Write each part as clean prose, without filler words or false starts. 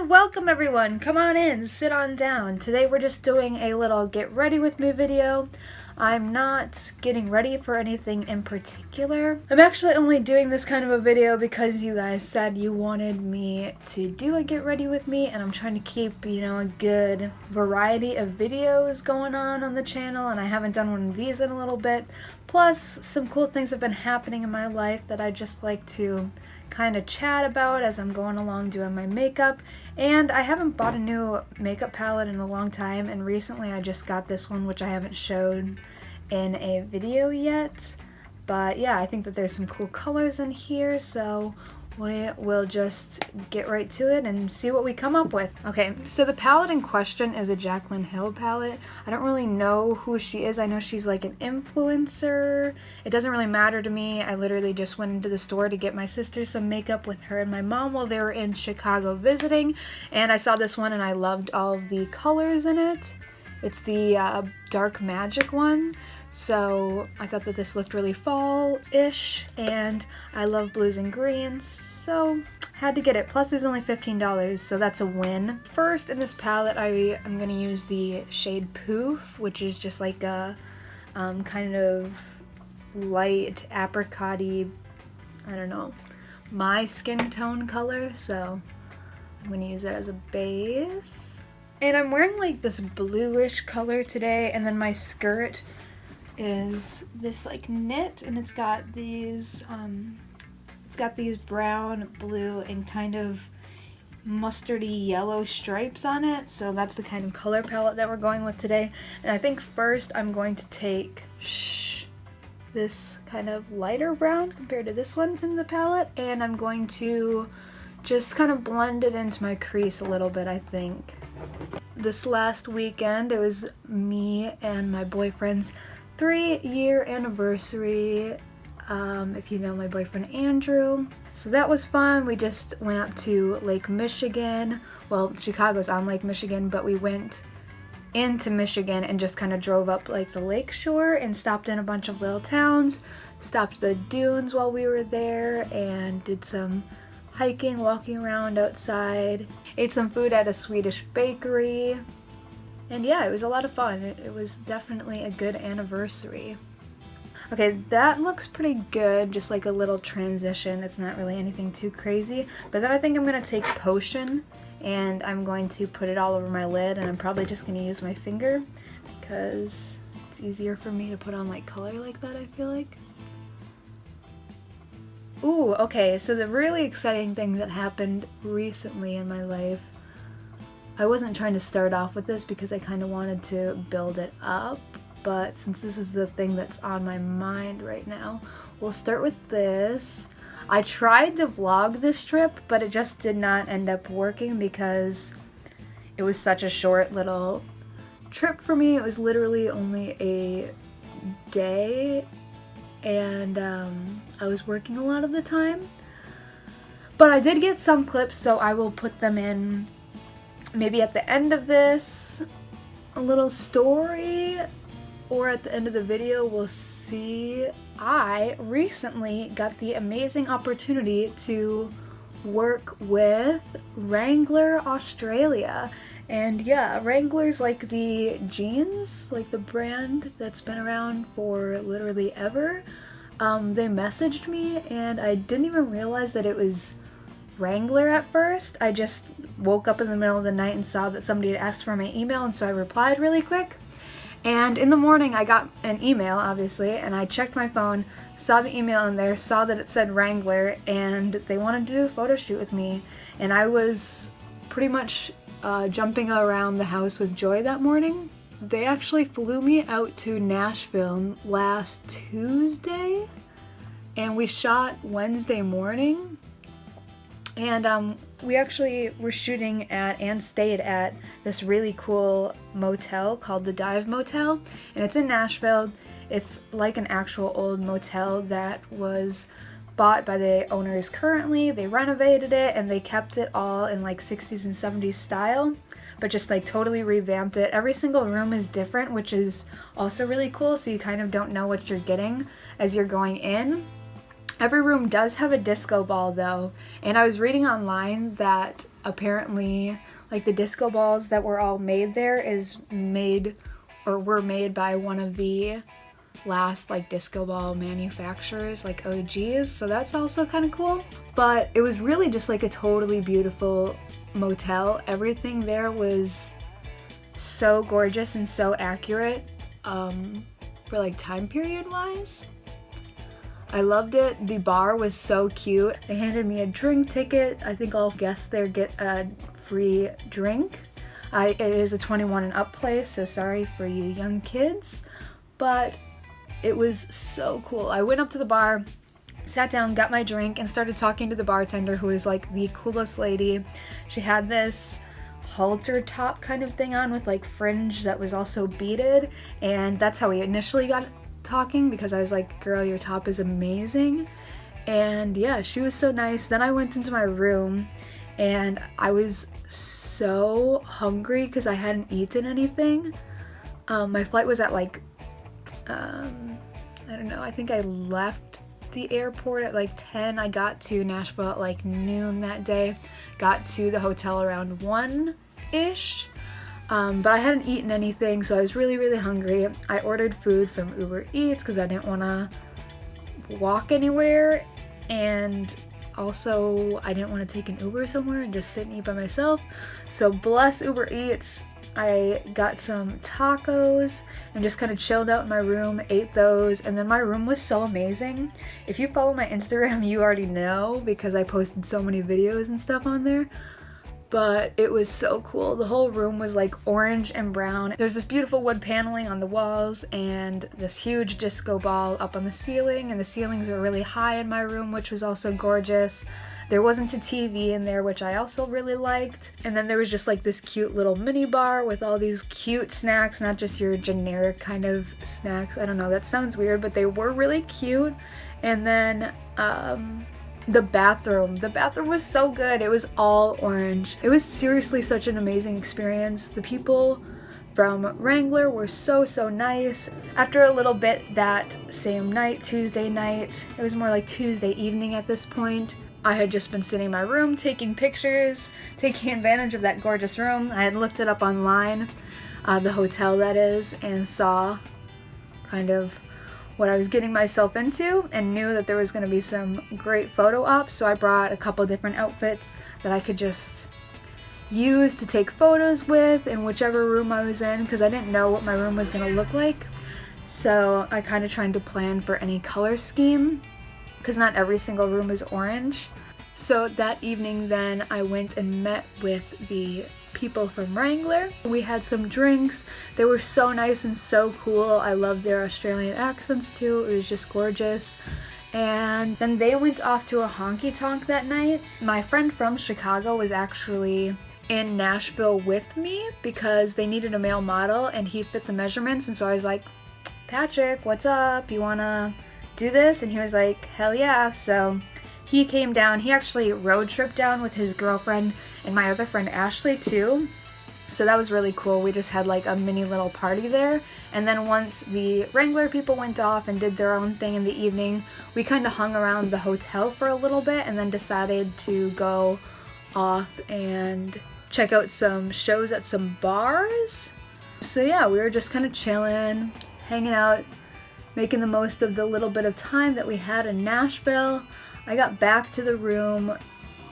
And welcome everyone, come on in, sit on down. Today we're just doing a little get ready with me video. I'm not getting ready for anything in particular. I'm actually only doing this kind of a video because you guys said you wanted me to do a get ready with me, and I'm trying to keep, a good variety of videos going on the channel, and I haven't done one of these in a little bit. Plus, some cool things have been happening in my life that I just like to kind of chat about as I'm going along doing my makeup. And I haven't bought a new makeup palette in a long time, and recently I just got this one, which I haven't showed in a video yet. But yeah, I think that there's some cool colors in here, so we will just get right to it and see what we come up with. Okay, so the palette in question is a Jaclyn Hill palette. I don't really know who she is. I know she's like an influencer. It doesn't really matter to me. I literally just went into the store to get my sister some makeup with her and my mom while they were in Chicago visiting, and I saw this one and I loved all of the colors in it. It's the Dark Magic one. So I thought that this looked really fall-ish, and I love blues and greens, so had to get it. Plus it was only $15, so that's a win. First in this palette, I'm going to use the shade Poof, which is just like a kind of light apricot-y, I don't know, my skin tone color, so I'm going to use that as a base. And I'm wearing like this bluish color today, and then my skirt is this like knit, and it's got these brown, blue, and kind of mustardy yellow stripes on it, so that's the kind of color palette that we're going with today. And I think first I'm going to take this kind of lighter brown compared to this one in the palette, and I'm going to just kind of blend it into my crease a little bit, I think. This last weekend, it was me and my boyfriend's 3-year anniversary, if you know my boyfriend Andrew. So that was fun. We just went up to Lake Michigan. Well, Chicago's on Lake Michigan, but we went into Michigan and just kind of drove up like the lake shore and stopped in a bunch of little towns, stopped at the dunes while we were there, and did some hiking, walking around outside, ate some food at a Swedish bakery. And yeah, it was a lot of fun. It was definitely a good anniversary. Okay, that looks pretty good, just like a little transition. It's not really anything too crazy. But then I think I'm going to take Potion, and I'm going to put it all over my lid, and I'm probably just going to use my finger because it's easier for me to put on like color like that, I feel like. Ooh, okay, so the really exciting thing that happened recently in my life, I wasn't trying to start off with this because I kind of wanted to build it up, but since this is the thing that's on my mind right now, we'll start with this. I tried to vlog this trip, but it just did not end up working because it was such a short little trip for me. It was literally only a day, and I was working a lot of the time. But I did get some clips, so I will put them in maybe at the end of this, a little story, or at the end of the video. We'll see. I recently got the amazing opportunity to work with Wrangler Australia. And yeah, Wrangler's like the jeans, like the brand that's been around for literally ever. They messaged me, and I didn't even realize that it was Wrangler at first. I just woke up in the middle of the night and saw that somebody had asked for my email, and so I replied really quick. And in the morning I got an email, obviously, and I checked my phone, saw the email in there, saw that it said Wrangler, and they wanted to do a photo shoot with me. And I was pretty much jumping around the house with joy that morning. They actually flew me out to Nashville last Tuesday, and we shot Wednesday morning. And we actually were shooting at and stayed at this really cool motel called the Dive Motel, and it's in Nashville. It's like an actual old motel that was bought by the owners currently. They renovated it, and they kept it all in like 60s and 70s style, but just like totally revamped it. Every single room is different, which is also really cool, so you kind of don't know what you're getting as you're going in. Every room does have a disco ball though, and I was reading online that apparently like the disco balls that were all made there is made or were made by one of the last like disco ball manufacturers, like OGs, so that's also kind of cool. But it was really just like a totally beautiful motel. Everything there was so gorgeous and so accurate for like time period wise. I loved it. The bar was so cute. They handed me a drink ticket. I think all guests there get a free drink. It is a 21 and up place, so sorry for you young kids, but it was so cool. I went up to the bar, sat down, got my drink, and started talking to the bartender, who is like the coolest lady. She had this halter top kind of thing on with like fringe that was also beaded, and that's how we initially got talking, because I was like, girl, your top is amazing. And yeah, she was so nice. Then I went into my room and I was so hungry because I hadn't eaten anything. My flight was at like I don't know, I think I left the airport at like 10. I got to Nashville at like noon that day, got to the hotel around 1-ish. But I hadn't eaten anything, so I was really hungry. I ordered food from Uber Eats because I didn't want to walk anywhere, and also I didn't want to take an Uber somewhere and just sit and eat by myself. So bless Uber Eats, I got some tacos and just kind of chilled out in my room, ate those, and then my room was so amazing. If you follow my Instagram, you already know because I posted so many videos and stuff on there. But it was so cool. The whole room was like orange and brown. There's this beautiful wood paneling on the walls and this huge disco ball up on the ceiling, and the ceilings were really high in my room, which was also gorgeous. There wasn't a TV in there, which I also really liked. And then there was just like this cute little mini bar with all these cute snacks, not just your generic kind of snacks. I don't know, that sounds weird, but they were really cute. And then the bathroom was so good. It was all orange. It was seriously such an amazing experience. The people from Wrangler were so nice. After a little bit that same night, Tuesday night, it was more like Tuesday evening at this point, I had just been sitting in my room taking pictures, taking advantage of that gorgeous room. I had looked it up online, the hotel that is, and saw kind of what I was getting myself into and knew that there was going to be some great photo ops, so I brought a couple different outfits that I could just use to take photos with in whichever room I was in, because I didn't know what my room was going to look like. So I kind of tried to plan for any color scheme, because not every single room is orange. So that evening then I went and met with the people from Wrangler. We had some drinks. They were so nice and so cool. I loved their Australian accents too. It was just gorgeous. And then they went off to a honky tonk that night. My friend from Chicago was actually in Nashville with me because they needed a male model and he fit the measurements, and so I was like, Patrick, what's up? You wanna do this? And he was like, hell yeah. So he came down. He actually road tripped down with his girlfriend and my other friend Ashley too. So that was really cool. We just had like a mini little party there. And then once the Wrangler people went off and did their own thing in the evening, we kind of hung around the hotel for a little bit and then decided to go off and check out some shows at some bars. So yeah, we were just kind of chilling, hanging out, making the most of the little bit of time that we had in Nashville. I got back to the room,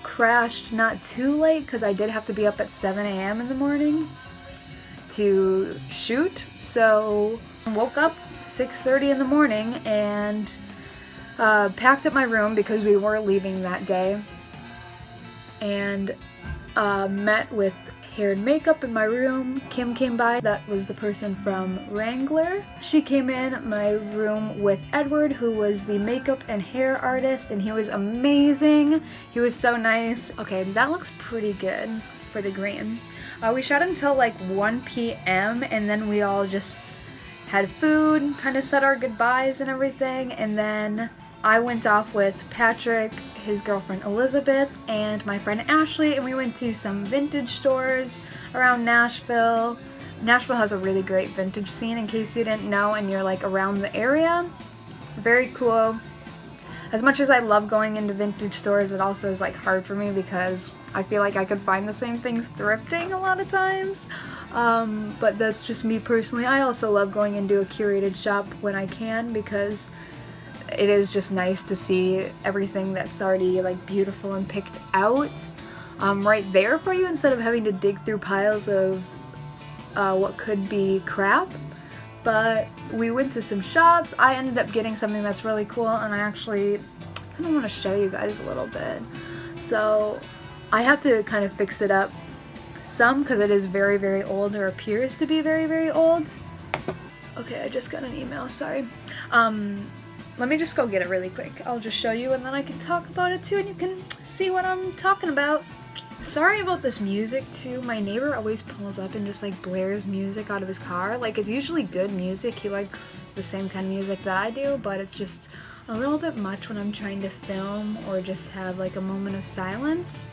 crashed not too late because I did have to be up at 7 a.m. in the morning to shoot. So I woke up 6:30 in the morning and packed up my room because we were leaving that day, and met with hair and makeup in my room. Kim came by, that was the person from Wrangler. She came in my room with Edward, who was the makeup and hair artist, and he was amazing. He was so nice. Okay, that looks pretty good for the green. We shot until like 1 p.m. and then we all just had food, kind of said our goodbyes and everything, and then I went off with Patrick, his girlfriend Elizabeth, and my friend Ashley, and we went to some vintage stores around Nashville. Nashville has a really great vintage scene, in case you didn't know and you're like around the area. Very cool. As much as I love going into vintage stores, it also is like hard for me because I feel like I could find the same things thrifting a lot of times. But that's just me personally. I also love going into a curated shop when I can because it is just nice to see everything that's already like beautiful and picked out right there for you instead of having to dig through piles of what could be crap. But we went to some shops. I ended up getting something that's really cool, and I actually kind of want to show you guys a little bit. So I have to kind of fix it up some because it is very, very old, or appears to be very, very old. Okay, I just got an email, sorry. Let me just go get it really quick. I'll just show you and then I can talk about it too and you can see what I'm talking about. Sorry about this music too. My neighbor always pulls up and just like blares music out of his car. Like, it's usually good music. He likes the same kind of music that I do, but it's just a little bit much when I'm trying to film or just have like a moment of silence.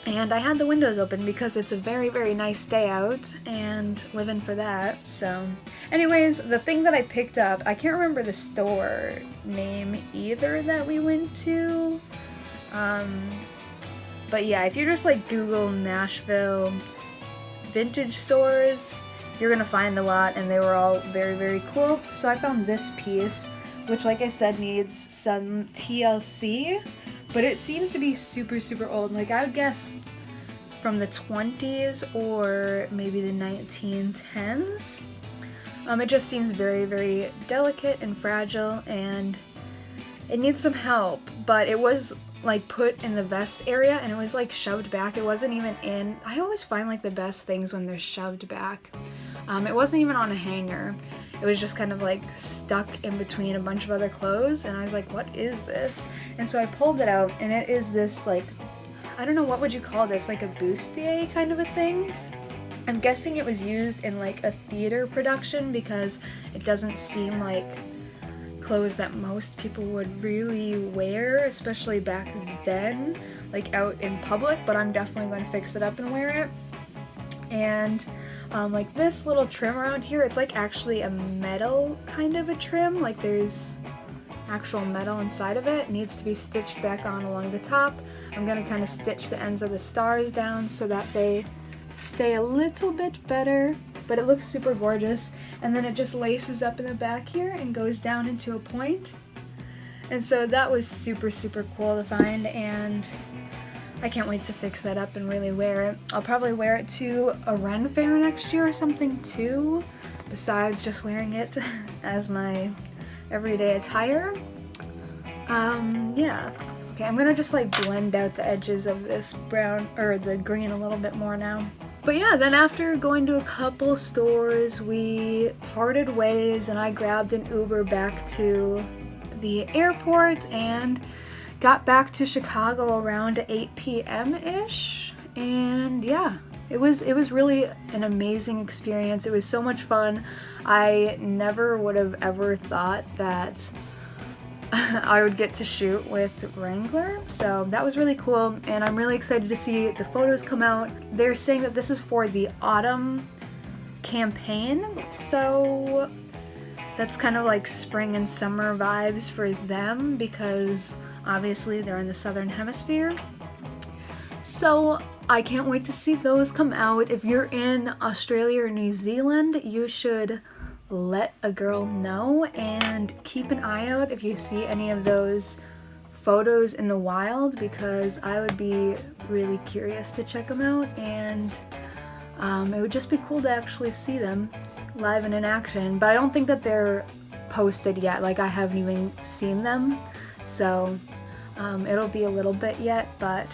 And I had the windows open because it's a very, very nice day out and living for that. So anyways, the thing that I picked up, I can't remember the store name either that we went to. But yeah, if you just like Google Nashville vintage stores, you're gonna find a lot, and they were all very, very cool. So I found this piece, which like I said needs some TLC, but it seems to be super, super old. Like, I would guess from the 20s or maybe the 1910s. It just seems very, very delicate and fragile, and it needs some help, but it was like put in the vest area and it was like shoved back. It wasn't even in. I always find like the best things when they're shoved back. It wasn't even on a hanger. It was just kind of like stuck in between a bunch of other clothes, and I was like, what is this? And so I pulled it out, and it is this like, I don't know, what would you call this, like a bustier kind of a thing? I'm guessing it was used in like a theater production because it doesn't seem like clothes that most people would really wear, especially back then, like out in public, but I'm definitely going to fix it up and wear it. And like this little trim around here, it's like actually a metal kind of a trim, like there's actual metal inside of it. It needs to be stitched back on along the top. I'm going to kind of stitch the ends of the stars down so that they stay a little bit better, but it looks super gorgeous. And then it just laces up in the back here and goes down into a point. And so that was super, super cool to find, and I can't wait to fix that up and really wear it. I'll probably wear it to a Ren fair next year or something too, besides just wearing it as my everyday attire. Yeah. Okay, I'm gonna just like blend out the edges of this brown, or the green, a little bit more now. But yeah, then after going to a couple stores, we parted ways and I grabbed an Uber back to the airport and got back to Chicago around 8 p.m.-ish. And yeah, it was really an amazing experience. It was so much fun. I never would have ever thought that I would get to shoot with Wrangler, so that was really cool, and I'm really excited to see the photos come out. They're saying that this is for the autumn campaign, so that's kind of like spring and summer vibes for them because obviously they're in the southern hemisphere. So I can't wait to see those come out. If you're in Australia or New Zealand, you should let a girl know and keep an eye out if you see any of those photos in the wild, because I would be really curious to check them out, and it would just be cool to actually see them live and in action. But I don't think that they're posted yet, like I haven't even seen them, so it'll be a little bit yet, but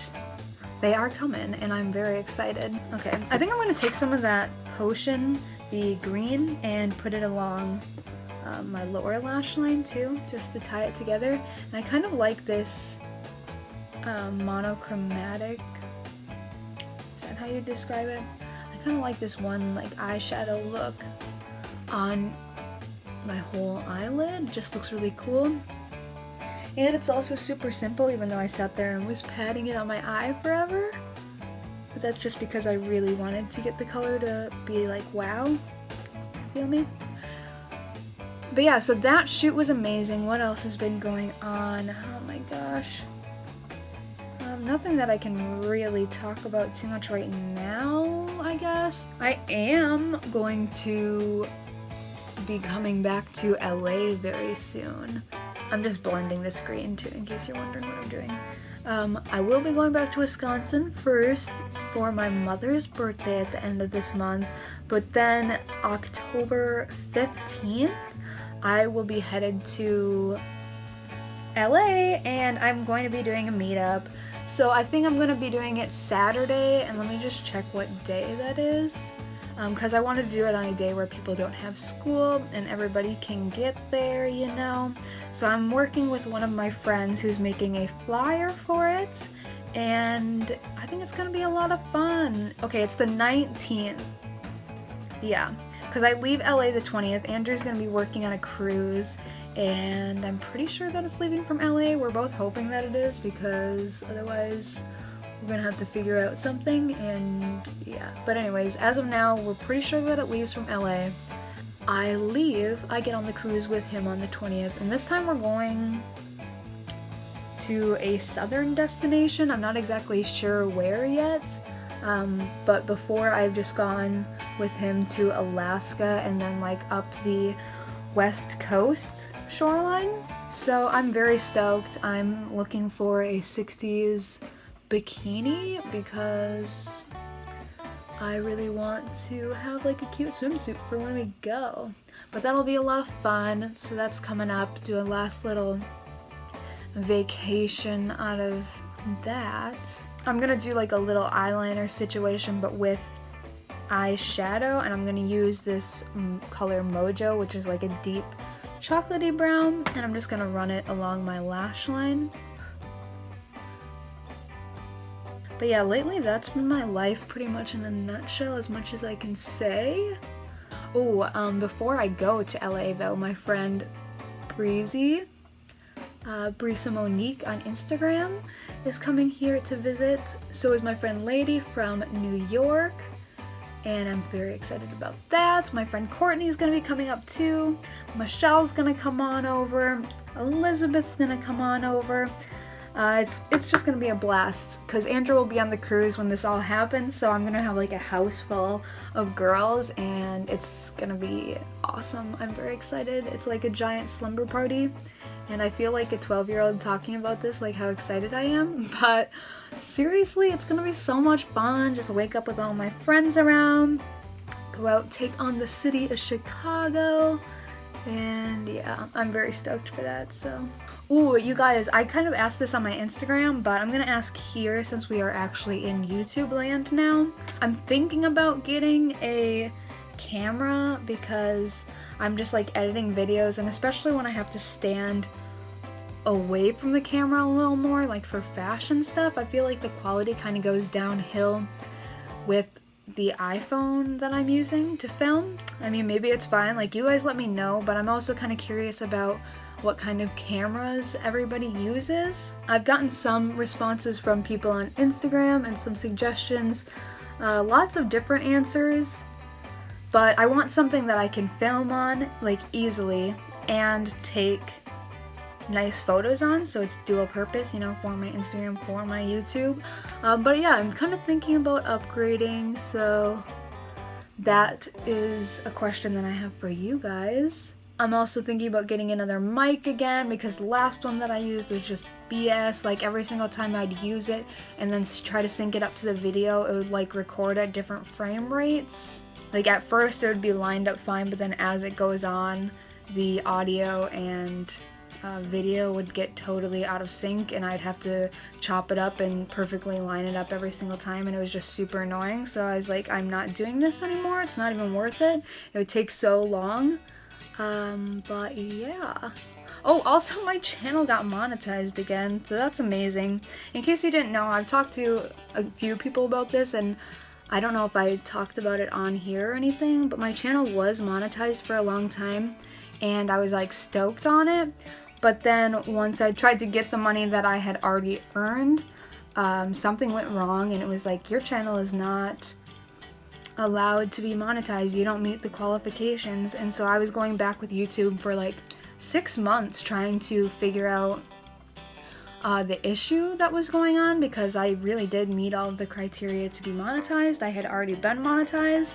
they are coming and I'm very excited. Okay, I think I'm going to take some of that potion, the green, and put it along my lower lash line too, just to tie it together. And I kind of like this monochromatic, is that how you describe it? I kind of like this one like eyeshadow look on my whole eyelid. It just looks really cool. And it's also super simple, even though I sat there and was patting it on my eye forever. But that's just because I really wanted to get the color to be like, wow. Feel me? But yeah, so that shoot was amazing. What else has been going on? Oh my gosh. Nothing that I can really talk about too much right now, I guess. I am going to be coming back to LA very soon. I'm just blending the screen too, in case you're wondering what I'm doing. I will be going back to Wisconsin first for my mother's birthday at the end of this month, but then October 15th, I will be headed to LA and I'm going to be doing a meetup. So I think I'm going to be doing it Saturday, and let me just check what day that is. Because I want to do it on a day where people don't have school and everybody can get there, you know. So I'm working with one of my friends who's making a flyer for it, and I think it's going to be a lot of fun. Okay, it's the 19th. Yeah, because I leave LA the 20th. Andrew's going to be working on a cruise, and I'm pretty sure that it's leaving from LA. We're both hoping that it is, because otherwise we're gonna have to figure out something, and yeah. But anyways, as of now, we're pretty sure that it leaves from LA. I get on the cruise with him on the 20th, and this time we're going to a southern destination. I'm not exactly sure where yet, but before I've just gone with him to Alaska and then like up the west coast shoreline. So I'm very stoked. I'm looking for a 60s bikini because I really want to have like a cute swimsuit for when we go. But that'll be a lot of fun, so that's coming up. Do a last little vacation out of that. I'm gonna do like a little eyeliner situation but with eyeshadow, and I'm gonna use this color Mojo, which is like a deep chocolatey brown, and I'm just gonna run it along my lash line. But yeah, lately that's been my life pretty much in a nutshell, as much as I can say. Oh, before I go to LA though, my friend Breezy, Brisa Monique on Instagram, is coming here to visit. So is my friend Lady from New York, and I'm very excited about that. My friend Courtney's gonna be coming up too. Michelle's gonna come on over. Elizabeth's gonna come on over. It's just gonna be a blast because Andrew will be on the cruise when this all happens, so I'm gonna have like a house full of girls and it's gonna be awesome. I'm very excited. It's like a giant slumber party, and I feel like a 12-year-old talking about this, like how excited I am, but seriously, it's gonna be so much fun. Just wake up with all my friends around, go out, take on the city of Chicago, and yeah, I'm very stoked for that. So ooh, you guys, I kind of asked this on my Instagram, but I'm gonna ask here since we are actually in YouTube land now. I'm thinking about getting a camera because I'm just like editing videos, and especially when I have to stand away from the camera a little more, like for fashion stuff, I feel like the quality kind of goes downhill with the iPhone that I'm using to film. I mean, maybe it's fine, like you guys let me know, but I'm also kind of curious about what kind of cameras everybody uses. I've gotten some responses from people on Instagram and some suggestions, lots of different answers, but I want something that I can film on like easily and take nice photos on, so it's dual purpose, you know, for my Instagram, for my YouTube. But yeah, I'm kind of thinking about upgrading, so that is a question that I have for you guys. I'm also thinking about getting another mic again because the last one that I used was just BS. Like every single time I'd use it and then try to sync it up to the video, it would like record at different frame rates. Like at first it would be lined up fine, but then as it goes on, the audio and video would get totally out of sync, and I'd have to chop it up and perfectly line it up every single time, and it was just super annoying. So I was like, I'm not doing this anymore. It's not even worth it. It would take so long. But yeah. Oh, also my channel got monetized again, so that's amazing. In case you didn't know, I've talked to a few people about this, and I don't know if I talked about it on here or anything, but my channel was monetized for a long time, and I was like stoked on it. But then once I tried to get the money that I had already earned, something went wrong, and it was like, your channel is not allowed to be monetized, you don't meet the qualifications. And so I was going back with YouTube for like 6 months trying to figure out the issue that was going on, because I really did meet all of the criteria to be monetized. I had already been monetized,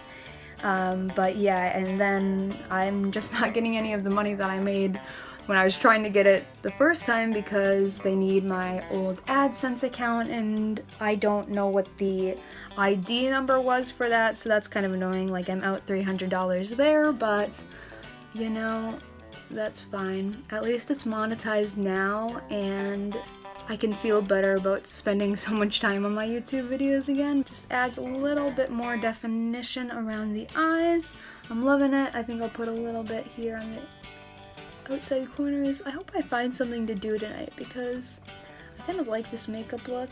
but yeah, and then I'm just not getting any of the money that I made when I was trying to get it the first time, because they need my old AdSense account and I don't know what the ID number was for that, so that's kind of annoying. Like, I'm out $300 there, but you know, that's fine. At least it's monetized now, and I can feel better about spending so much time on my YouTube videos again. Just adds a little bit more definition around the eyes. I'm loving it. I think I'll put a little bit here on the outside corners. I hope I find something to do tonight because I kind of like this makeup look.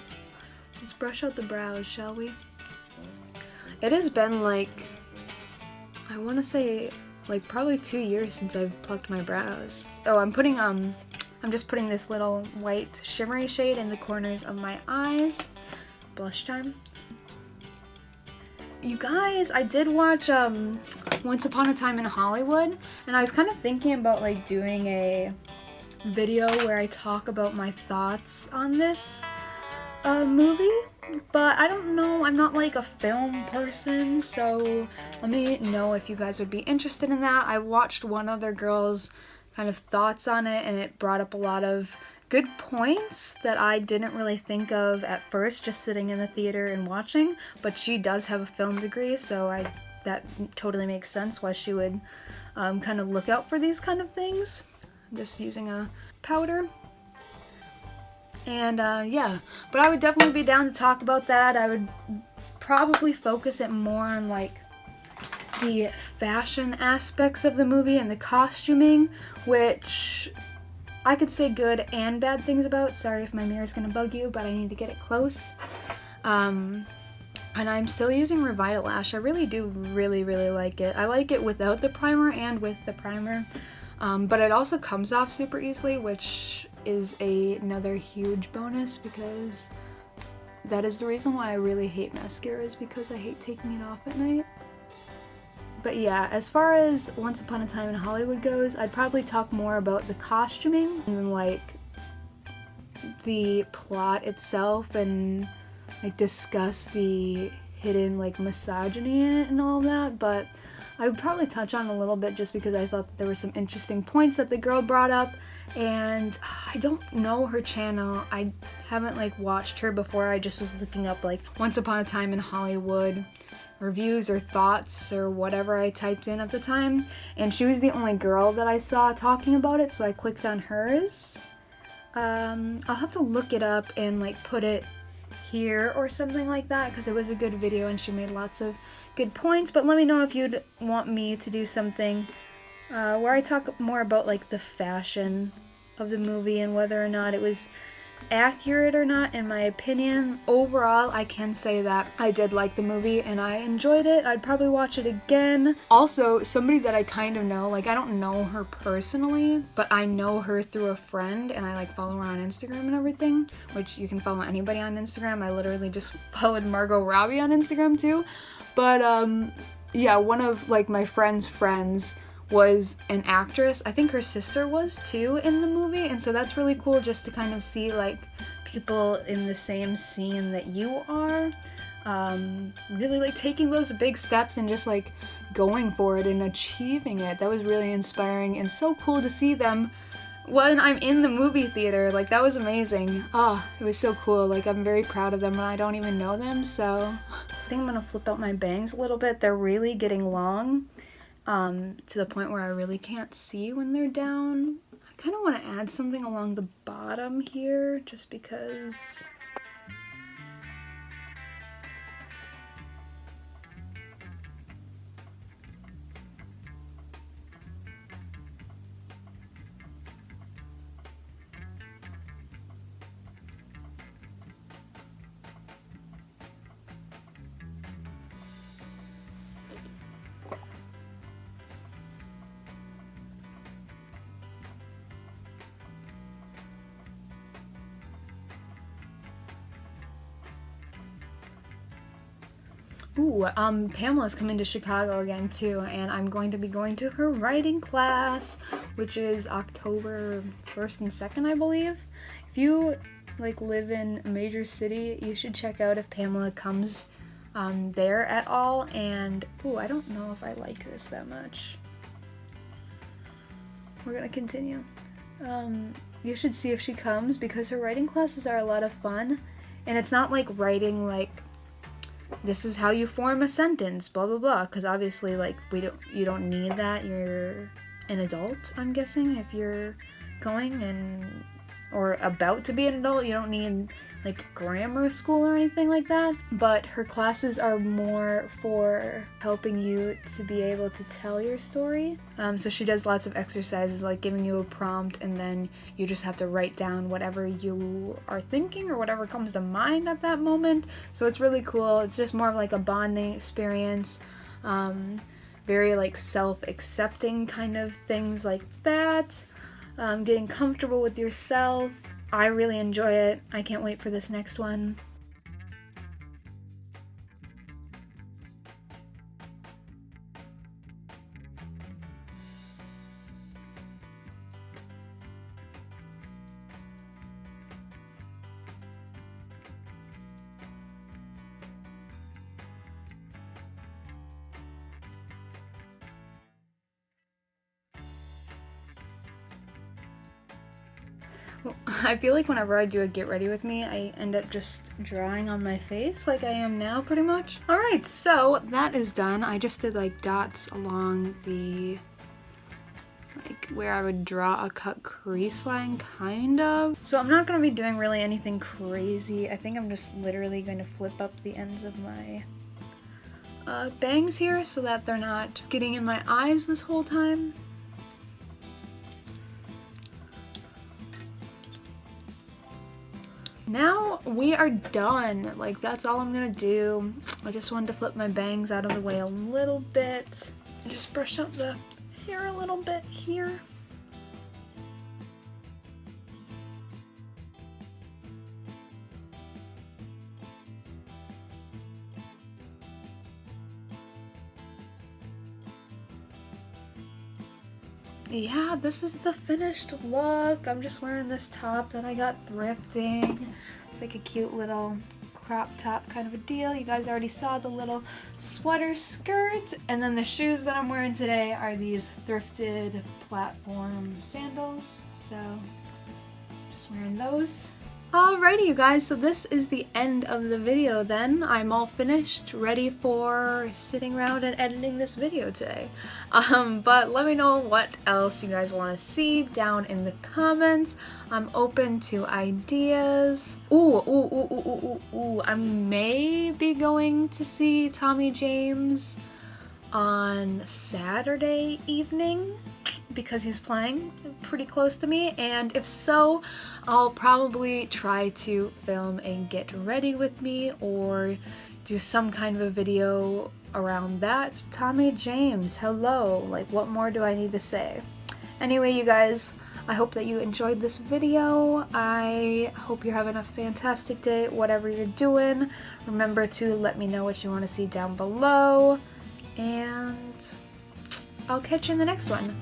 Let's brush out the brows, shall we? It has been like, I want to say like probably 2 years since I've plucked my brows. Oh, I'm just putting this little white shimmery shade in the corners of my eyes. Blush time. You guys, I did watch Once Upon a Time in Hollywood, and I was kind of thinking about like doing a video where I talk about my thoughts on this movie, but I don't know, I'm not like a film person, so let me know if you guys would be interested in that. I watched one other girl's kind of thoughts on it, and it brought up a lot of good points that I didn't really think of at first just sitting in the theater and watching, but she does have a film degree, so that totally makes sense why she would kind of look out for these kind of things. I'm just using a powder. And yeah, but I would definitely be down to talk about that. I would probably focus it more on like the fashion aspects of the movie and the costuming, which I could say good and bad things about. Sorry if my mirror is gonna bug you, but I need to get it close. And I'm still using Revitalash. I really do really like it. I like it without the primer and with the primer, but it also comes off super easily, which is another huge bonus, because that is the reason why I really hate mascaras, because I hate taking it off at night. But yeah, as far as Once Upon a Time in Hollywood goes, I'd probably talk more about the costuming and like the plot itself, and like discuss the hidden like misogyny in it and all that, but I would probably touch on a little bit just because I thought that there were some interesting points that the girl brought up, and I don't know her channel. I haven't like watched her before. I just was looking up like Once Upon a Time in Hollywood reviews or thoughts or whatever I typed in at the time, and she was the only girl that I saw talking about it, so I clicked on hers. I'll have to look it up and like put it here or something like that, because it was a good video and she made lots of good points. But let me know if you'd want me to do something where I talk more about like the fashion of the movie and whether or not it was accurate or not. In my opinion, overall I can say that I did like the movie and I enjoyed it. I'd probably watch it again. Also, somebody that I kind of know, like I don't know her personally, but I know her through a friend, and I like follow her on Instagram and everything, which you can follow anybody on Instagram. I literally just followed Margot Robbie on Instagram too. But yeah, one of like my friend's friends was an actress. I think her sister was too in the movie, and so that's really cool just to kind of see like people in the same scene that you are, really like taking those big steps and just like going for it and achieving it. That was really inspiring and so cool to see them when I'm in the movie theater. Like that was amazing. Oh, it was so cool. Like I'm very proud of them and I don't even know them, so I think I'm gonna flip out my bangs a little bit. They're really getting long. To the point where I really can't see when they're down. I kind of want to add something along the bottom here just because. Ooh, Pamela's coming to Chicago again too, and I'm going to be going to her writing class, which is October 1st and 2nd, I believe. If you like live in a major city, you should check out if Pamela comes there at all. And ooh, I don't know if I like this that much. We're gonna continue. You should see if she comes, because her writing classes are a lot of fun, and it's not like writing like this is how you form a sentence, blah blah blah, because obviously like you don't need that. You're an adult, I'm guessing, if you're going or about to be an adult. You don't need like grammar school or anything like that. But her classes are more for helping you to be able to tell your story. So she does lots of exercises, like giving you a prompt, and then you just have to write down whatever you are thinking or whatever comes to mind at that moment. So it's really cool. It's just more of like a bonding experience. Very like self-accepting kind of things like that. Getting comfortable with yourself. I really enjoy it. I can't wait for this next one. I feel like whenever I do a get ready with me, I end up just drawing on my face like I am now, pretty much. Alright, so that is done. I just did like dots along the, like where I would draw a cut crease line, kind of. So I'm not going to be doing really anything crazy. I think I'm just literally going to flip up the ends of my bangs here so that they're not getting in my eyes this whole time. Now we are done. Like, that's all I'm gonna do. I just wanted to flip my bangs out of the way a little bit. Just brush up the hair a little bit here. Yeah, this is the finished look. I'm just wearing this top that I got thrifting. It's like a cute little crop top kind of a deal. You guys already saw the little sweater skirt. And then the shoes that I'm wearing today are these thrifted platform sandals. So, just wearing those. Alrighty, you guys, so this is the end of the video then. I'm all finished, ready for sitting around and editing this video today. But let me know what else you guys want to see down in the comments. I'm open to ideas. I may be going to see Tommy James on Saturday evening, because he's playing pretty close to me, and if so, I'll probably try to film a get ready with me or do some kind of a video around that. Tommy James, hello, like what more do I need to say? Anyway, you guys, I hope that you enjoyed this video. I hope you're having a fantastic day, whatever you're doing. Remember to let me know what you want to see down below, and I'll catch you in the next one.